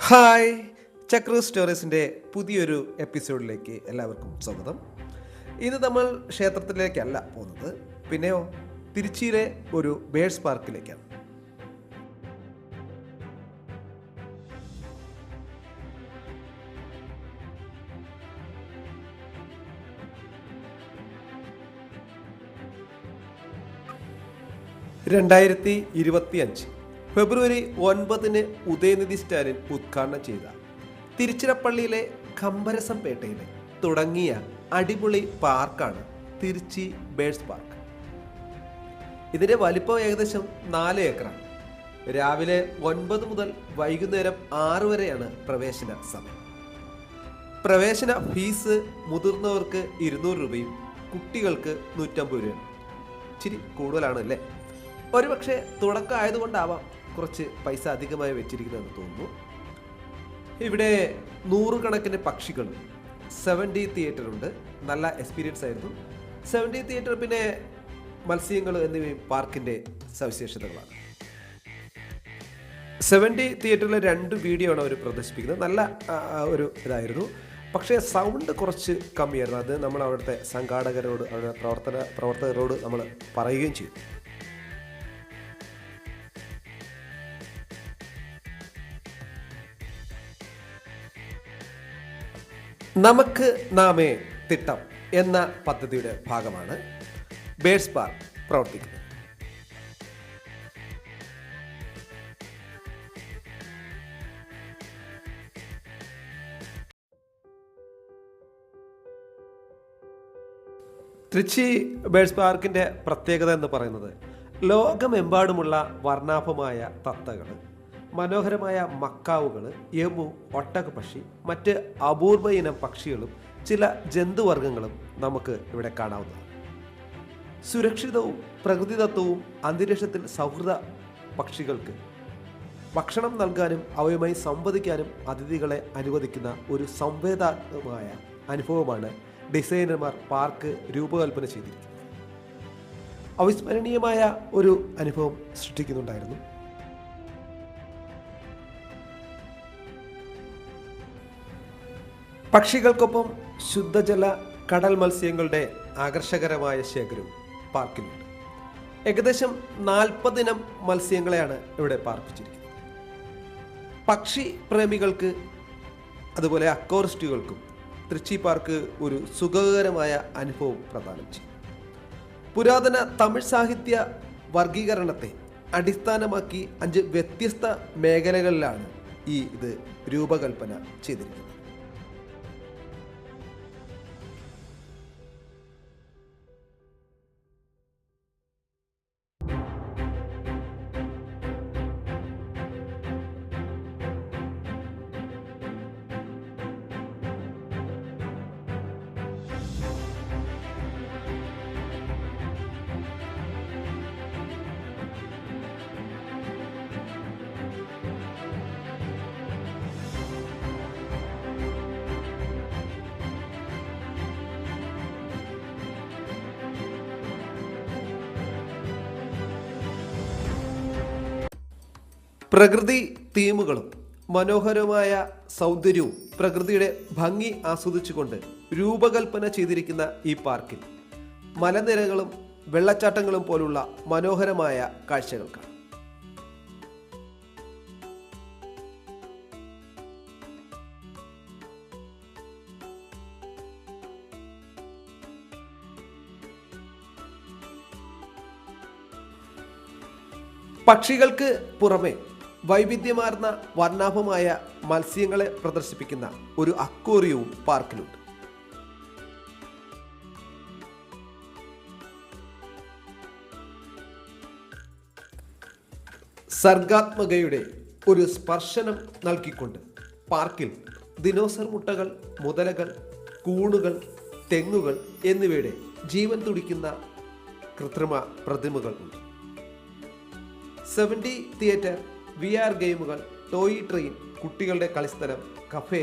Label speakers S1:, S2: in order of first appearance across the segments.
S1: Hi, ചക്രു സ്റ്റോറീസിൻ്റെ പുതിയൊരു എപ്പിസോഡിലേക്ക് എല്ലാവർക്കും സ്വാഗതം. ഇന്ന് നമ്മൾ ക്ഷേത്രത്തിലേക്കല്ല പോകുന്നത്, പിന്നെയോ തിരുച്ചിയിലെ ഒരു ബേഡ്സ് പാർക്കിലേക്കാണ്. രണ്ടായിരത്തി 25 ഫെബ്രുവരി 9 ഉദയനിധി സ്റ്റാലിൻ ഉദ്ഘാടനം ചെയ്ത തിരുച്ചിറപ്പള്ളിയിലെ കമ്പരസംപേട്ടയിൽ തുടങ്ങിയ അടിപൊളി പാർക്കാണ് തിരുച്ചി ബേഡ്സ് പാർക്ക്. ഇതിൻ്റെ വലിപ്പം ഏകദേശം 4 ഏക്കറാണ്. രാവിലെ 9 മുതൽ വൈകുന്നേരം 6 വരെയാണ് പ്രവേശന സമയം. പ്രവേശന ഫീസ് മുതിർന്നവർക്ക് 200 രൂപയും കുട്ടികൾക്ക് 150 രൂപയും. ഇച്ചിരി കൂടുതലാണ് അല്ലേ? ഒരുപക്ഷെ തുടക്കം ആയതുകൊണ്ടാവാം കുറച്ച് പൈസ അധികമായി വെച്ചിരിക്കുന്നതെന്ന് തോന്നുന്നു. ഇവിടെ 100 കണക്കിന് പക്ഷികളും 7D തിയേറ്ററുണ്ട്. നല്ല എക്സ്പീരിയൻസ് ആയിരുന്നു. 7D തിയേറ്റർ, പിന്നെ മത്സ്യങ്ങൾ എന്നിവയും പാർക്കിൻ്റെ സവിശേഷതകളാണ്. 7D തിയേറ്ററിലെ 2 വീഡിയോ ആണ് അവർ പ്രദർശിപ്പിക്കുന്നത്. നല്ല ഒരു ഇതായിരുന്നു. പക്ഷേ സൗണ്ട് കുറച്ച് കമ്മിയായിരുന്നു. അത് നമ്മൾ അവിടുത്തെ സംഘാടകരോട്, അവരുടെ പ്രവർത്തകരോട് നമ്മൾ പറയുകയും ചെയ്തു. നമുക്ക് നാമേ തിട്ടം എന്ന പദ്ധതിയുടെ ഭാഗമാണ് ബേഡ്സ് പാർക്ക് പ്രവർത്തിക്കുന്നത്. തിരുച്ചി ബേഡ്സ് പാർക്കിൻ്റെ പ്രത്യേകത എന്ന് പറയുന്നത് ലോകമെമ്പാടുമുള്ള വർണ്ണാഭമായ തത്തകൾ, മനോഹരമായ മക്കാവുകൾ, യമു, ഒട്ടകപ്പക്ഷി, മറ്റ് അപൂർവ ഇനം പക്ഷികളും ചില ജന്തുവർഗ്ഗങ്ങളും നമുക്ക് ഇവിടെ കാണാവുന്നതാണ്. സുരക്ഷിതവും പ്രകൃതിദത്തവും അന്തരീക്ഷത്തിൽ സൗഹൃദ പക്ഷികൾക്ക് ഭക്ഷണം നൽകാനും അവയുമായി സംവദിക്കാനും അതിഥികളെ അനുവദിക്കുന്ന ഒരു സംവേദനമായ അനുഭവമാണ് ഡിസൈനർമാർ പാർക്ക് രൂപകൽപ്പന ചെയ്തിരിക്കുന്നത്. അവിസ്മരണീയമായ ഒരു അനുഭവം സൃഷ്ടിക്കുന്നുണ്ടായിരുന്നു. പക്ഷികൾക്കൊപ്പം ശുദ്ധജല കടൽ മത്സ്യങ്ങളുടെ ആകർഷകരമായ ശേഖരവും പാർക്കിലുണ്ട്. ഏകദേശം 40 ഇനം മത്സ്യങ്ങളെയാണ് ഇവിടെ പാർപ്പിച്ചിരിക്കുന്നത്. പക്ഷി പ്രേമികൾക്ക് അതുപോലെ അക്വാറിസ്റ്റുകൾക്കും തിരുച്ചി പാർക്ക് ഒരു സുഖകരമായ അനുഭവം പ്രദാനം ചെയ്യും. പുരാതന തമിഴ് സാഹിത്യ വർഗീകരണത്തെ അടിസ്ഥാനമാക്കി 5 വ്യത്യസ്ത മേഖലകളിലാണ് ഇത് രൂപകൽപ്പന ചെയ്തിരിക്കുന്നത്. പ്രകൃതി തീമുകളും മനോഹരമായ സൗന്ദര്യവും പ്രകൃതിയുടെ ഭംഗി ആസ്വദിച്ചുകൊണ്ട് രൂപകൽപ്പന ചെയ്തിരിക്കുന്ന ഈ പാർക്കിൽ മലനിരകളും വെള്ളച്ചാട്ടങ്ങളും പോലുള്ള മനോഹരമായ കാഴ്ചകൾ കാണാം. പക്ഷികൾക്ക് പുറമെ വൈവിധ്യമാർന്ന വർണ്ണാഭമായ മത്സ്യങ്ങളെ പ്രദർശിപ്പിക്കുന്ന ഒരു അക്വേറിയവും പാർക്കിലുണ്ട്. സർഗാത്മകയുടെ ഒരു സ്പർശനം നൽകിക്കൊണ്ട് പാർക്കിൽ ദിനോസർ മുട്ടകൾ, മുതലകൾ, കൂണുകൾ, തെങ്ങുകൾ എന്നിവയുടെ ജീവൻ തുടിക്കുന്ന കൃത്രിമ പ്രതിമകൾ ഉണ്ട്. 7D തിയേറ്റർ, VR ഗെയിമുകൾ, ടോയ് ട്രെയിൻ, കുട്ടികളുടെ കളിസ്ഥലം, കഫേ,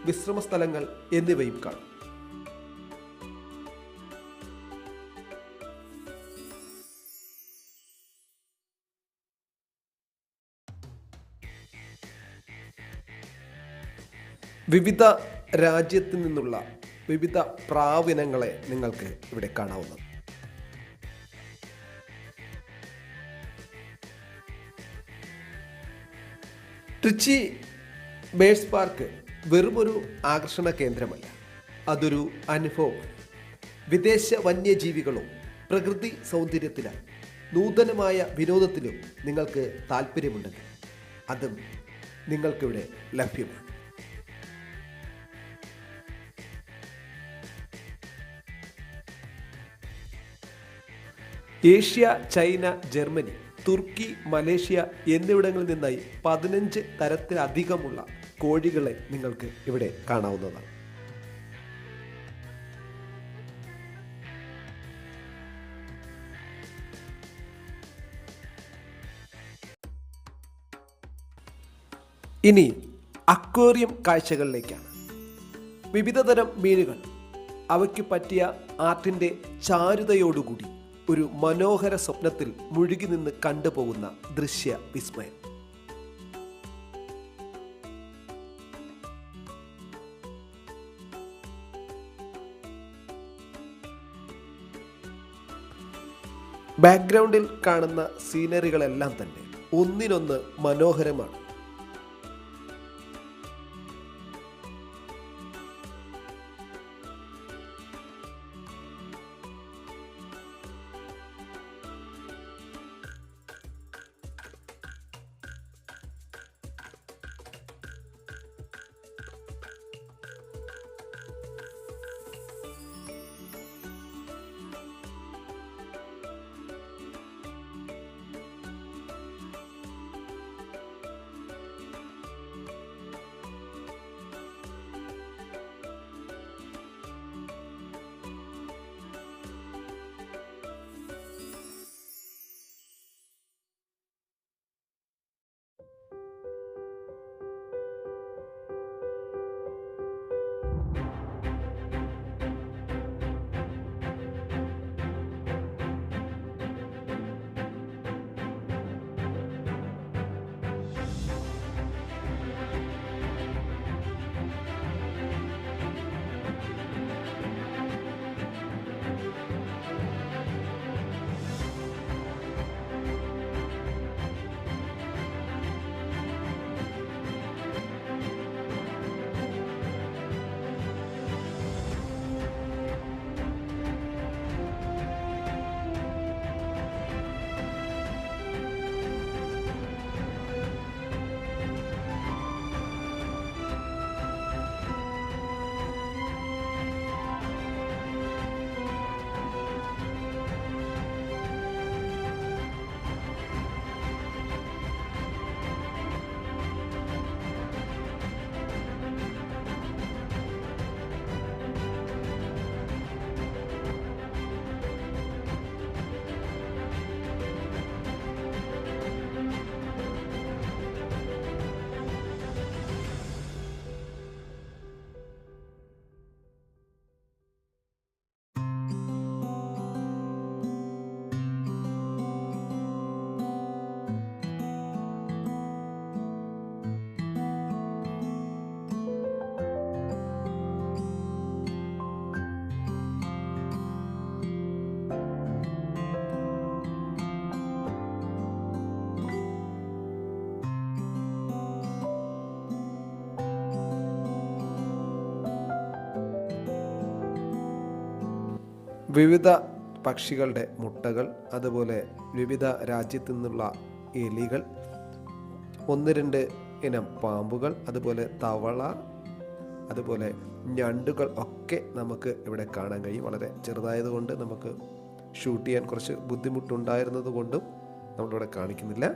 S1: വിശ്രമസ്ഥലങ്ങൾ എന്നിവയും കാണും. വിവിധ രാജ്യത്തു നിന്നുള്ള വിവിധ പ്രാവിനങ്ങളെ നിങ്ങൾക്ക് ഇവിടെ കാണാവുന്നത്. ട്രിച്ചി ബേഡ്സ് പാർക്ക് വെറുമൊരു ആകർഷണ കേന്ദ്രമല്ല, അതൊരു അനുഭവമാണ്. വിദേശ വന്യജീവികളും പ്രകൃതി സൗന്ദര്യത്തിലും നൂതനമായ വിനോദത്തിലും നിങ്ങൾക്ക് താല്പര്യമുണ്ടെങ്കിൽ അതും നിങ്ങൾക്കിവിടെ ലഭ്യമാണ്. ഏഷ്യ, ചൈന, ജർമ്മനി, തുർക്കി, മലേഷ്യ എന്നിവിടങ്ങളിൽ നിന്നായി 15 തരത്തിലധികമുള്ള കോഴികളെ നിങ്ങൾക്ക് ഇവിടെ കാണാവുന്നതാണ്. ഇനി അക്വേറിയം കാഴ്ചകളിലേക്കാണ്. വിവിധതരം മീനുകൾ, അവയ്ക്ക് പറ്റിയ ആർട്ടിൻ്റെ ചാരുതയോടുകൂടി ഒരു മനോഹര സ്വപ്നത്തിൽ മുഴുകി നിന്ന് കണ്ടുപോകുന്ന ദൃശ്യ വിസ്മയം. ബാക്ക്ഗ്രൗണ്ടിൽ കാണുന്ന സീനറികളെല്ലാം തന്നെ ഒന്നിനൊന്ന് മനോഹരമാണ്. വിവിധ പക്ഷികളുടെ മുട്ടകൾ, അതുപോലെ വിവിധ രാജ്യത്തു നിന്നുള്ള എലികൾ, 1-2 ഇനം പാമ്പുകൾ, അതുപോലെ തവള, അതുപോലെ ഞണ്ടുകൾ ഒക്കെ നമുക്ക് ഇവിടെ കാണാൻ കഴിയും. വളരെ ചെറുതായതുകൊണ്ട് നമുക്ക് ഷൂട്ട് ചെയ്യാൻ കുറച്ച് ബുദ്ധിമുട്ടുണ്ടായിരുന്നത് കൊണ്ടും നമ്മളിവിടെ കാണിക്കുന്നില്ല.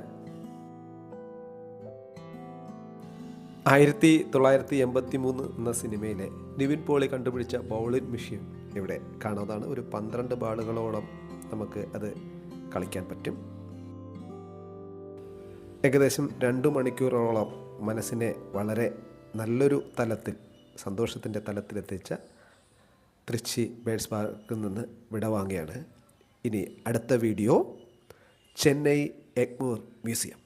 S1: 1983 എന്ന സിനിമയിലെ നിവിൻ പോളി കണ്ടുപിടിച്ച ബൗളിംഗ് മെഷീൻ ഇവിടെ കാണാവുന്നതാണ്. ഒരു 12 ബാളുകളോളം നമുക്ക് അത് കളിക്കാൻ പറ്റും. ഏകദേശം 2 മണിക്കൂറോളം മനസ്സിനെ വളരെ നല്ലൊരു തലത്തിൽ, സന്തോഷത്തിൻ്റെ തലത്തിലെത്തിച്ച ട്രിച്ചി ബേഡ്സ് പാർക്കിൽ നിന്ന് വിടവാങ്ങുകയാണ്. ഇനി അടുത്ത വീഡിയോ ചെന്നൈ എഗ്മോർ മ്യൂസിയം.